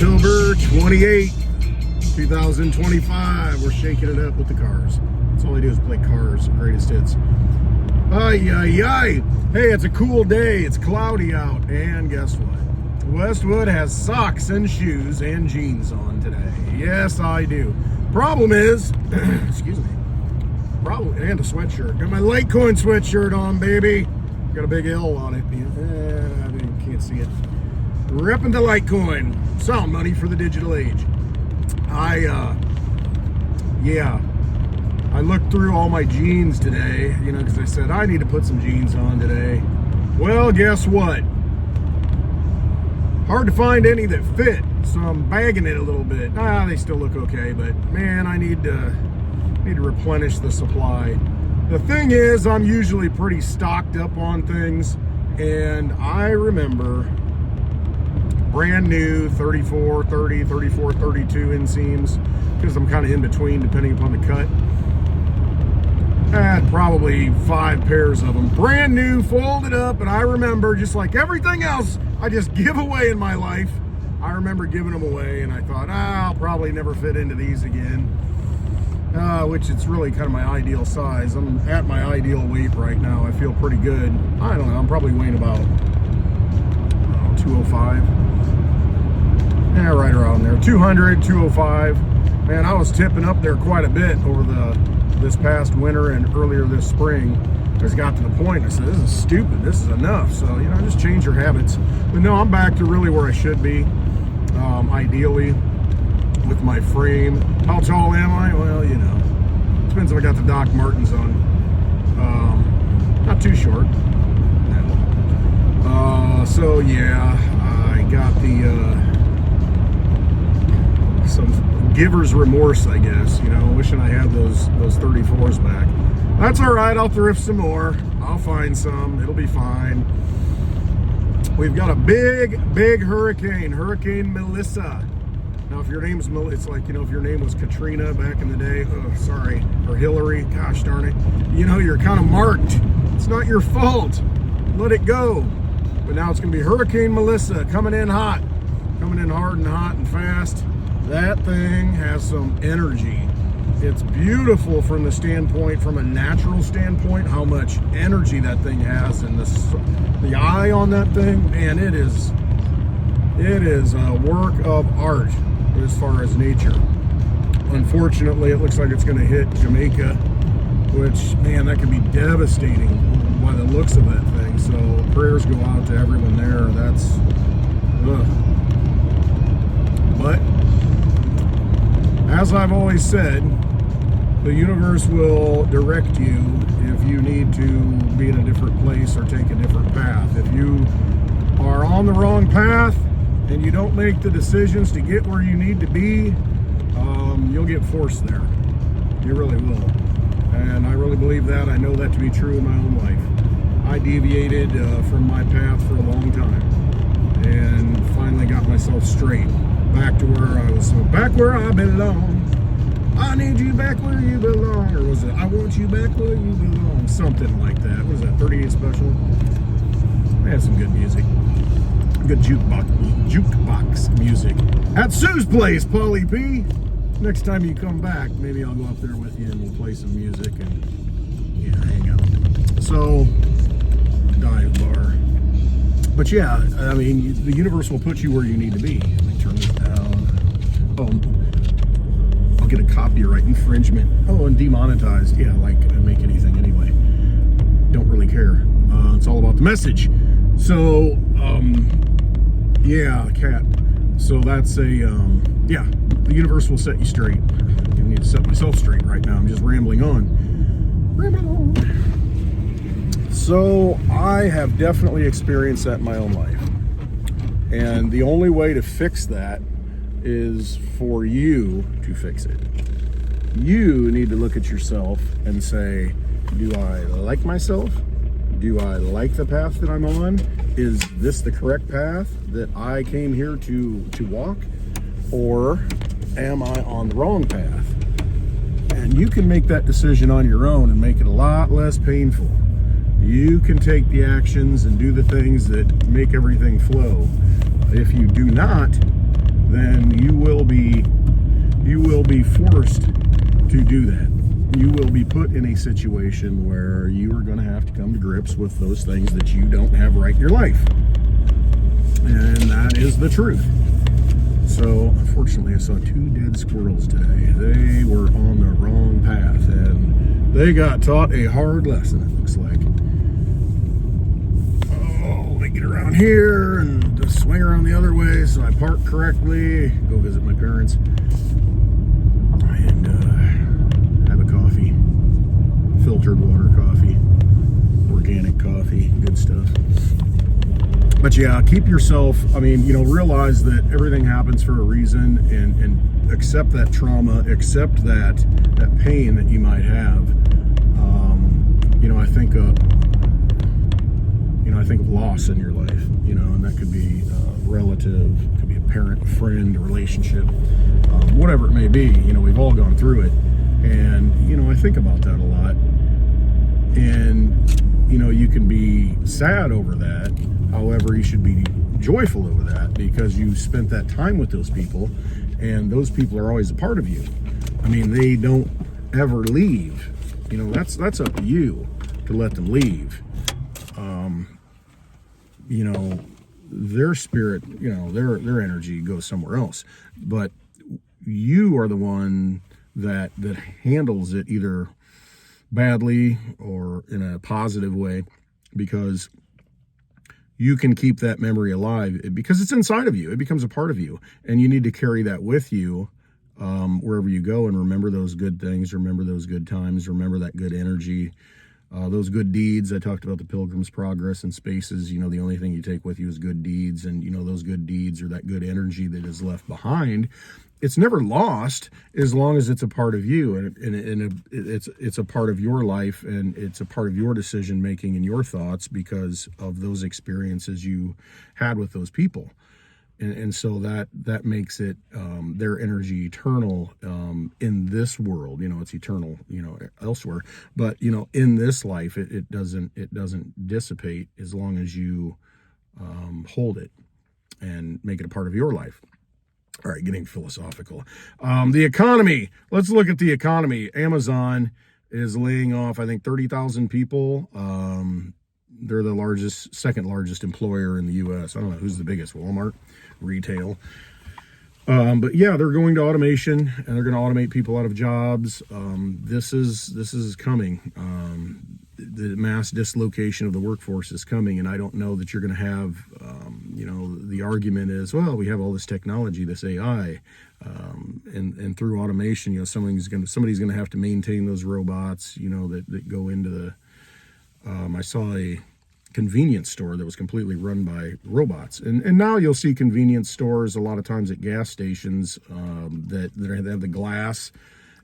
October 28, 2025. We're shaking it up with the cars. That's all I do is play cars, greatest hits. Ay, ay, ay. Hey, it's a cool day. It's cloudy out. And guess what? Westwood has socks and shoes and jeans on today. Yes, I do. Problem is, excuse me, and a sweatshirt. Got my Litecoin sweatshirt on, baby. Got a big L on it. You can't see it. Repping the Litecoin. Sound money for the digital age. I looked through all my jeans today, because I said I need to put some jeans on today. Well, guess what? Hard to find any that fit, so I'm bagging it a little bit. They still look okay, but man, I need to replenish the supply. The thing is, I'm usually pretty stocked up on things, and I remember brand new 34, 30, 34, 32 inseams, because I'm kind of in between depending upon the cut. I had probably 5 pairs of them, brand new, folded up, and I remember, just like everything else I just give away in my life, I remember giving them away, and I thought, I'll probably never fit into these again, which it's really kind of my ideal size. I'm at my ideal weight right now. I feel pretty good. I don't know, I'm probably weighing about 205. Yeah, right around there. 200, 205. Man, I was tipping up there quite a bit over this past winter and earlier this spring. I just got to the point, I said, this is stupid, this is enough. So, just change your habits. But no, I'm back to really where I should be, ideally, with my frame. How tall am I? Well, depends if I got the Doc Martens on. Not too short. No. So yeah, I got some giver's remorse, I guess, wishing I had those 34s back. That's all right, I'll thrift some more. I'll find some, it'll be fine. We've got a big hurricane, Hurricane Melissa. Now, if your name's Melissa, it's like, if your name was Katrina back in the day, or Hillary, gosh darn it, you're kind of marked. It's not your fault. Let it go. But now it's going to be Hurricane Melissa coming in hot, coming in hard and hot and fast. That thing has some energy. It's beautiful from a natural standpoint, how much energy that thing has, and the eye on that thing, man, it is a work of art as far as nature. Unfortunately, it looks like it's going to hit Jamaica, which, man, that could be devastating by the looks of that thing. So prayers go out to everyone there. That's But as I've always said, the universe will direct you if you need to be in a different place or take a different path. If you are on the wrong path and you don't make the decisions to get where you need to be, you'll get forced there. You really will. And I really believe that. I know that to be true in my own life. I deviated from my path for a long time and finally got myself straight, back to where I was, back where I belong. I need you back where you belong. Or was it, I want you back where you belong? Something like that. What was that, 38 Special? They had some good music. Good jukebox music. At Sue's place, Paulie P. Next time you come back, maybe I'll go up there with you and we'll play some music and hang out. So, dive bar. But yeah, I mean, the universe will put you where you need to be. Let me turn this down. Oh, I'll get a copyright infringement. Oh, and demonetized. Yeah, like I make anything anyway. Don't really care. It's all about the message. So, yeah, cat. So that's the universe will set you straight. I need to set myself straight right now. I'm just rambling on. So I have definitely experienced that in my own life. And the only way to fix that is for you to fix it. You need to look at yourself and say, do I like myself? Do I like the path that I'm on? Is this the correct path that I came here to walk? Or am I on the wrong path? And you can make that decision on your own and make it a lot less painful. You can take the actions and do the things that make everything flow. If you do not, then you will be forced to do that. You will be put in a situation where you are going to have to come to grips with those things that you don't have right in your life. And that is the truth. So, unfortunately, I saw 2 dead squirrels today. They were on the wrong path, and they got taught a hard lesson, it looks like. Oh, let me get around here and just swing around the other way so I park correctly, go visit my parents, and have a coffee. Filtered water coffee, organic coffee, good stuff. But yeah, keep yourself, realize that everything happens for a reason, and accept that trauma, accept that pain that you might have. I think of loss in your life, and that could be a relative, it could be a parent, a friend, a relationship, whatever it may be. We've all gone through it, and I think about that a lot. And you can be sad over that. However, you should be joyful over that, because you spent that time with those people, and those people are always a part of you. They don't ever leave. That's up to you to let them leave. Their spirit, their energy goes somewhere else. But you are the one that handles it either badly or in a positive way, because you can keep that memory alive because it's inside of you. It becomes a part of you, and you need to carry that with you wherever you go, and remember those good things, remember those good times, remember that good energy, those good deeds. I talked about the Pilgrim's Progress and spaces. The only thing you take with you is good deeds, and those good deeds or that good energy that is left behind, it's never lost as long as it's a part of you, and it's a part of your life, and it's a part of your decision making and your thoughts because of those experiences you had with those people. And so that makes it their energy eternal in this world. It's eternal elsewhere, but in this life it doesn't dissipate as long as you hold it and make it a part of your life. All right, getting philosophical. The economy. Let's look at the economy. Amazon is laying off, I think, 30,000 people. They're the second largest employer in the U.S. I don't know who's the biggest. Walmart, retail. But yeah, they're going to automation, and they're going to automate people out of jobs. This is coming. The mass dislocation of the workforce is coming, and I don't know that you're going to have, the argument is, well, we have all this technology, this AI, and through automation, somebody's going to have to maintain those robots, that go into the. I saw a convenience store that was completely run by robots, and now you'll see convenience stores a lot of times at gas stations that have the glass,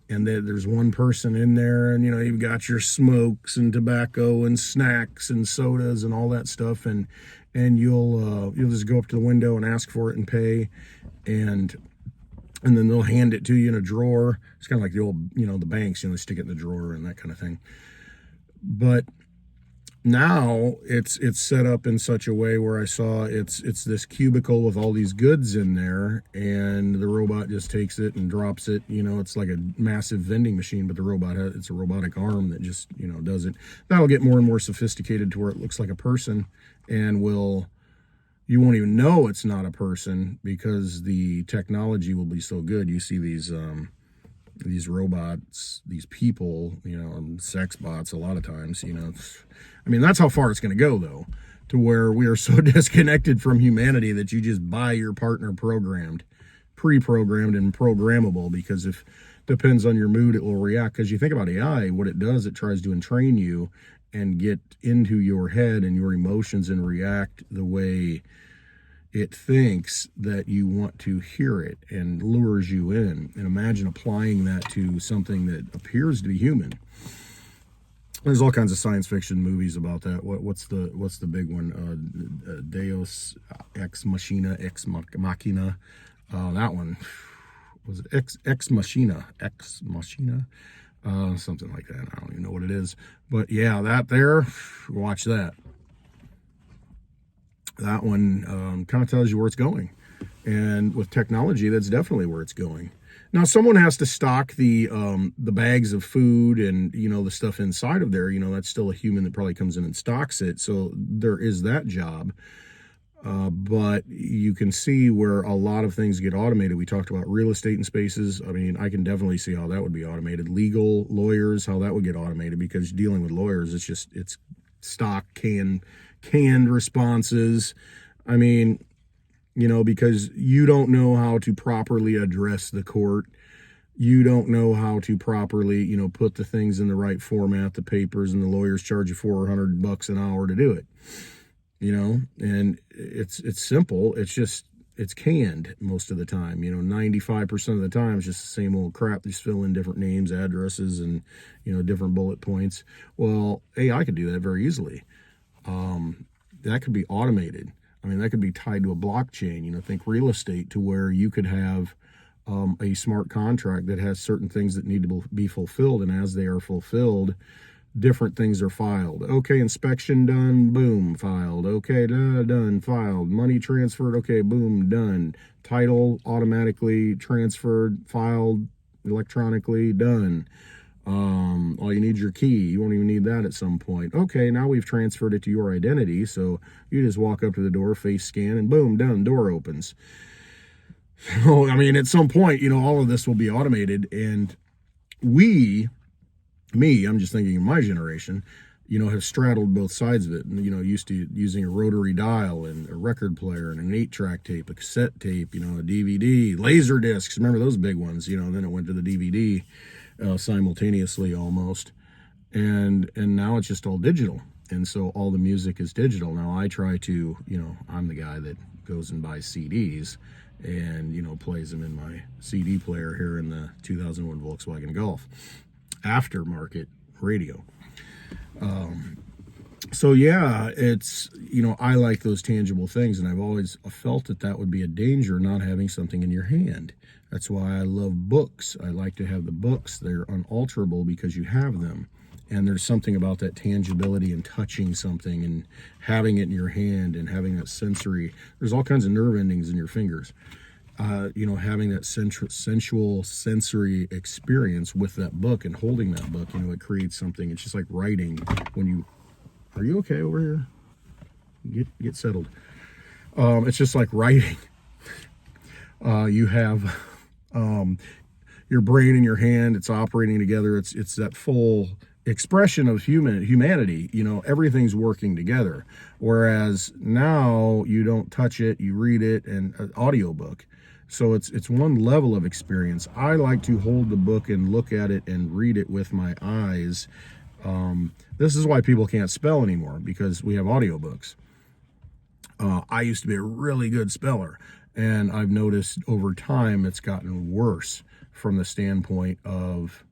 and there's one person in there, and you've got your smokes and tobacco and snacks and sodas and all that stuff, and you'll just go up to the window and ask for it and pay, and then they'll hand it to you in a drawer. It's kind of like the old the banks, they stick it in the drawer and that kind of thing. But now it's set up in such a way where I saw it's this cubicle with all these goods in there, and the robot just takes it and drops it. It's like a massive vending machine, but it's a robotic arm that just does it. That'll get more and more sophisticated to where it looks like a person, and you won't even know it's not a person because the technology will be so good. You see these robots, these people, sex bots a lot of times, that's how far it's going to go, though, to where we are so disconnected from humanity that you just buy your partner pre-programmed and programmable, because if depends on your mood, it will react. Because you think about AI, what it does, it tries to entrain you and get into your head and your emotions and react the way it thinks that you want to hear it, and lures you in. And imagine applying that to something that appears to be human. There's all kinds of science fiction movies about that. What's the big one? Deus Ex Machina, Ex Machina. That one was it Ex Machina, something like that. I don't even know what it is, but yeah, that there. Watch that. That one kind of tells you where it's going. And with technology, that's definitely where it's going. Now, someone has to stock the bags of food and, the stuff inside of there. That's still a human that probably comes in and stocks it. So there is that job. But you can see where a lot of things get automated. We talked about real estate and spaces. I mean, I can definitely see how that would be automated. Legal, lawyers, how that would get automated, because dealing with lawyers, it's stock canned responses. I mean, because you don't know how to properly address the court. You don't know how to properly, put the things in the right format, the papers, and the lawyers charge you $400 an hour to do it. And it's simple. It's canned most of the time. 95% of the time it's just the same old crap. They just fill in different names, addresses, and, different bullet points. Well, AI could do that very easily. That could be automated. I mean, that could be tied to a blockchain. Think real estate, to where you could have a smart contract that has certain things that need to be fulfilled. And as they are fulfilled, different things are filed. Okay, inspection done, boom, filed. Okay, done, filed. Money transferred, okay, boom, done. Title automatically transferred, filed electronically, done. All you need is your key. You won't even need that at some point. Okay, now we've transferred it to your identity, so you just walk up to the door, face scan, and boom, done, door opens. So, I mean, at some point, all of this will be automated, and I'm just thinking of my generation, have straddled both sides of it. And, used to using a rotary dial and a record player and an 8-track tape, a cassette tape, a DVD, laser discs. Remember those big ones, and then it went to the DVD simultaneously almost. And now it's just all digital. And so all the music is digital. Now I try to, I'm the guy that goes and buys CDs and, plays them in my CD player here in the 2001 Volkswagen Golf. Aftermarket radio. So yeah, it's, I like those tangible things, and I've always felt that would be a danger, not having something in your hand. That's why I love books. I like to have the books. They're unalterable because you have them. And there's something about that tangibility and touching something and having it in your hand and having that sensory. There's all kinds of nerve endings in your fingers. Having that sensual sensory experience with that book and holding that book, it creates something. It's just like writing. Are you okay over here? Get settled. It's just like writing. You have your brain in your hand. It's operating together. It's that full expression of humanity. Everything's working together. Whereas now you don't touch it, you read it, and an audiobook. So it's one level of experience. I like to hold the book and look at it and read it with my eyes. This is why people can't spell anymore, because we have audiobooks. I used to be a really good speller, and I've noticed over time it's gotten worse from the standpoint of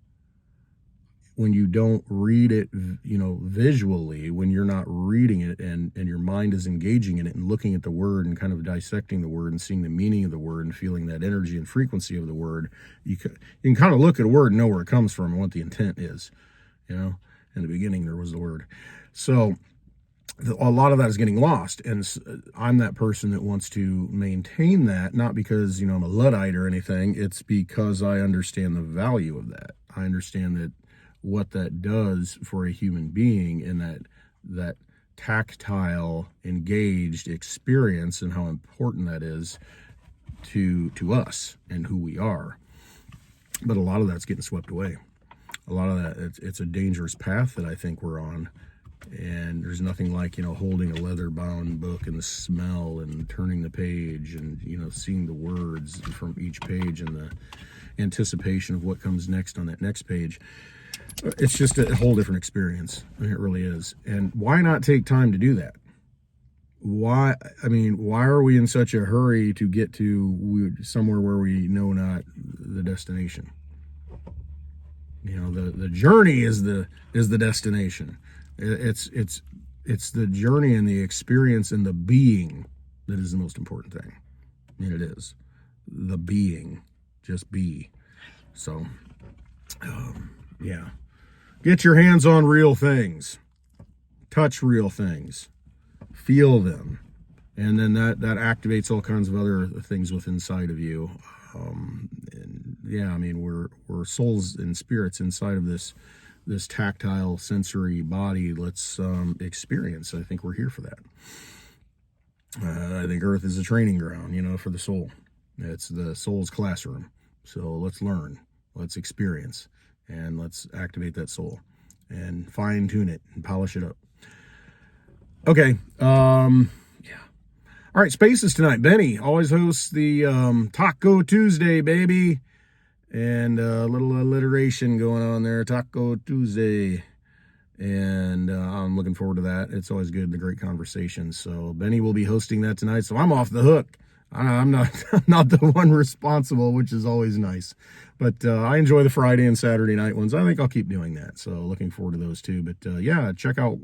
when you don't read it, visually, when you're not reading it and your mind is engaging in it and looking at the word and kind of dissecting the word and seeing the meaning of the word and feeling that energy and frequency of the word, you can kind of look at a word and know where it comes from and what the intent is. In the beginning there was the word. So a lot of that is getting lost, and I'm that person that wants to maintain that, not because I'm a Luddite or anything. It's because I understand the value of that. I understand that what that does for a human being, and that tactile, engaged experience, and how important that is to us and who we are. But a lot of that's getting swept away. A lot of that, it's a dangerous path that I think we're on. And there's nothing like, holding a leather-bound book and the smell and turning the page and, seeing the words from each page and the anticipation of what comes next on that next page. It's just a whole different experience. I mean, it really is. And why not take time to do that? Why are we in such a hurry to get to somewhere where we know not the destination? The journey is the destination. It's the journey and the experience and the being that is the most important thing. I mean, it is the being, just be. So, yeah, get your hands on real things, touch real things, feel them, and then that activates all kinds of other things within inside of you. And yeah, I mean, we're souls and spirits inside of this tactile sensory body. Let's experience. I think we're here for that. I think Earth is a training ground, for the soul. It's the soul's classroom. So let's learn, let's experience, and let's activate that soul and fine tune it and polish it up. Okay. Yeah. All right. Spaces tonight. Benny always hosts the Taco Tuesday, baby. And a little alliteration going on there. Taco Tuesday. And I'm looking forward to that. It's always good, the great conversations. So Benny will be hosting that tonight. So I'm off the hook. I'm not not the one responsible, which is always nice. But I enjoy the Friday and Saturday night ones. I think I'll keep doing that. So looking forward to those too. But yeah, check out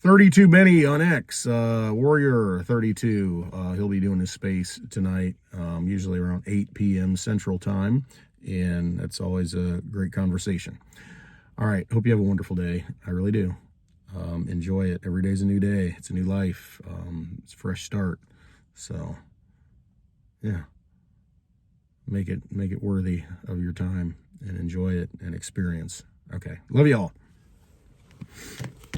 32 Benny on X, Warrior 32. He'll be doing his space tonight, usually around 8 p.m. Central Time. And that's always a great conversation. All right. Hope you have a wonderful day. I really do. Enjoy it. Every day's a new day. It's a new life. It's a fresh start. So, yeah. Make it worthy of your time and enjoy it and experience. Okay. Love you all.